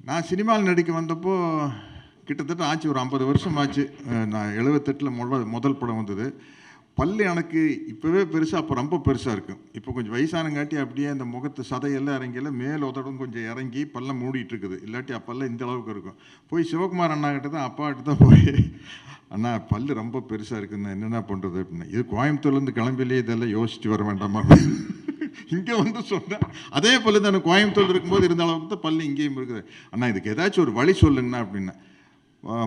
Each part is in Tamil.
நான் சினிமாவில் நடிக்க வந்தப்போ கிட்டத்தட்ட ஆச்சு, ஒரு 50 வருஷம் ஆச்சு. நான் 78ல் முதல் படம் வந்தது. பல்லு எனக்கு இப்போவே பெருசாக, அப்போ ரொம்ப பெருசாக இருக்கும். இப்போ கொஞ்சம் வயசானங்காட்டி அப்படியே அந்த முகத்து சதையெல்லாம் இறங்கல, மேல் உதடும் கொஞ்சம் இறங்கி பல்ல மூடிட்டு இருக்குது. இல்லாட்டி அப்பெல்லாம் இந்த அளவுக்கு இருக்கும். போய் சிவகுமார் அண்ணா கிட்ட தான், அப்பாக்கிட்ட தான் போய், அண்ணா பல்லு ரொம்ப பெருசாக இருக்குன்னு என்னென்ன பண்ணுறது அப்படின்னா, இது கோயம்புத்தூர்லேருந்து கிளம்பிலே இதெல்லாம் யோசிச்சுட்டு வர வேண்டாமா, இங்கே வந்து சொன்னேன். அதே பல்லு தான் கோயம்புத்தூர் இருக்கும்போது இருந்த அளவுக்கு தான் பல்லு இங்கேயும் இருக்குது. அண்ணா இதுக்கு ஏதாச்சும் ஒரு வழி சொல்லுங்கண்ணா அப்படின்னா,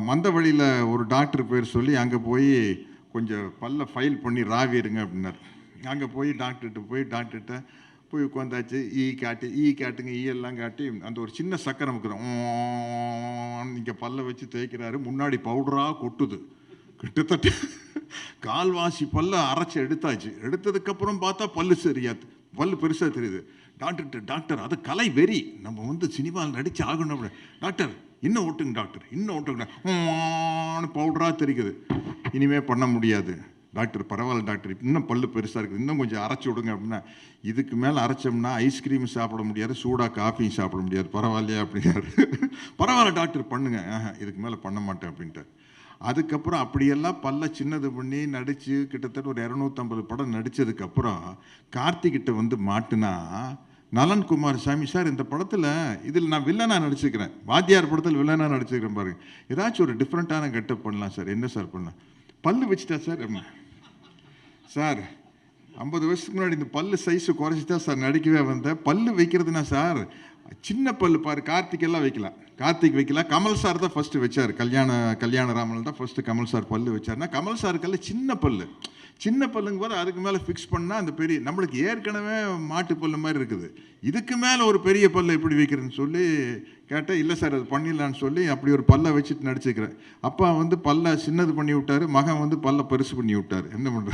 மந்த வழியில் ஒரு டாக்டர் பேர் சொல்லி அங்கே போய் கொஞ்சம் பல்ல ஃபைல் பண்ணி ராவிடுங்க அப்படின்னார். அங்கே போய் டாக்டர்கிட்ட போய் உட்காந்தாச்சு. காட்டுங்க, எல்லாம் காட்டி அந்த ஒரு சின்ன சக்கரை நமக்குறோம் இங்கே பல்ல வச்சு தேய்க்கிறாரு. முன்னாடி பவுடராக கொட்டுது. கிட்டத்தட்ட கால்வாசி பல்ல அரைச்சி எடுத்தாச்சு. எடுத்ததுக்கப்புறம் பார்த்தா பல்லு சரியாது, பல்லு பெருசாக தெரியுது. டாக்டர் அது கலை வெறி, நம்ம வந்து சினிமாவில் நடிச்சு ஆகணும் அப்படி. டாக்டர் இன்னும் ஓட்டுங்க பவுடராக தெரிக்குது. இனிமே பண்ண முடியாது டாக்டர், பரவாயில்ல டாக்டர், இன்னும் பல்லு பெருசாக இருக்குது, இன்னும் கொஞ்சம் அரைச்சி விடுங்க அப்படின்னா, இதுக்கு மேலே அரைச்சோம்னா ஐஸ்கிரீம் சாப்பிட முடியாது, சூடாக காஃபியும் சாப்பிட முடியாது, பரவாயில்லையா அப்படின்னாரு. பரவாயில்ல டாக்டர் பண்ணுங்க, இதுக்கு மேலே பண்ண மாட்டேன் அப்படின்ட்டு. அதுக்கப்புறம் அப்படியெல்லாம் பல்ல சின்னது பண்ணி நடித்து கிட்டத்தட்ட ஒரு 250 படம் நடித்ததுக்கப்புறம் கார்த்திகிட்ட வந்து மாட்டுனா, நலன் குமார் சாமி சார் இந்த படத்தில் இதில் நான் வில்லனாக நடிச்சுக்கிறேன், வாத்தியார் படத்தில் வில்லனாக நடிச்சுக்கிறேன் பாருங்க, ஏதாச்சும் ஒரு டிஃப்ரெண்ட்டான கெட்டப் பண்ணலாம் சார், என்ன சார் பண்ணலாம்? பல்லு வச்சுட்டா சார் சார் 50 வருஷத்துக்கு முன்னாடி இந்த பல்லு சைஸு குறைச்சிட்டா சார் நடிக்கவே வந்தேன். பல்லு வைக்கிறதுனா சார் சின்ன பல்லு பாரு, கார்த்திகெல்லாம் வைக்கலாம், கார்த்திக் வைக்கலாம், கமல் சார் தான் ஃபஸ்ட்டு வச்சார், கல்யாண ராமன் தான் ஃபஸ்ட்டு கமல் சார் பல்லு வச்சார்னா, கமல் சாருக்கெல்லாம் சின்ன பல்லுங்க போது அதுக்கு மேலே ஃபிக்ஸ் பண்ணால் அந்த பெரிய, நம்மளுக்கு ஏற்கனவே மாட்டு பல்லு மாதிரி இருக்குது, இதுக்கு மேலே ஒரு பெரிய பல்லை எப்படி வைக்கிறதுன்னு சொல்லி கேட்டால், இல்லை சார் அது பண்ணிடலான்னு சொல்லி அப்படி ஒரு பல்லை வச்சுட்டு நடிச்சுக்கிறேன். அப்பா வந்து பல்லை சின்னது பண்ணி விட்டார், மகன் வந்து பல்லை பெருசு பண்ணி விட்டார். என்ன பண்ணுறது?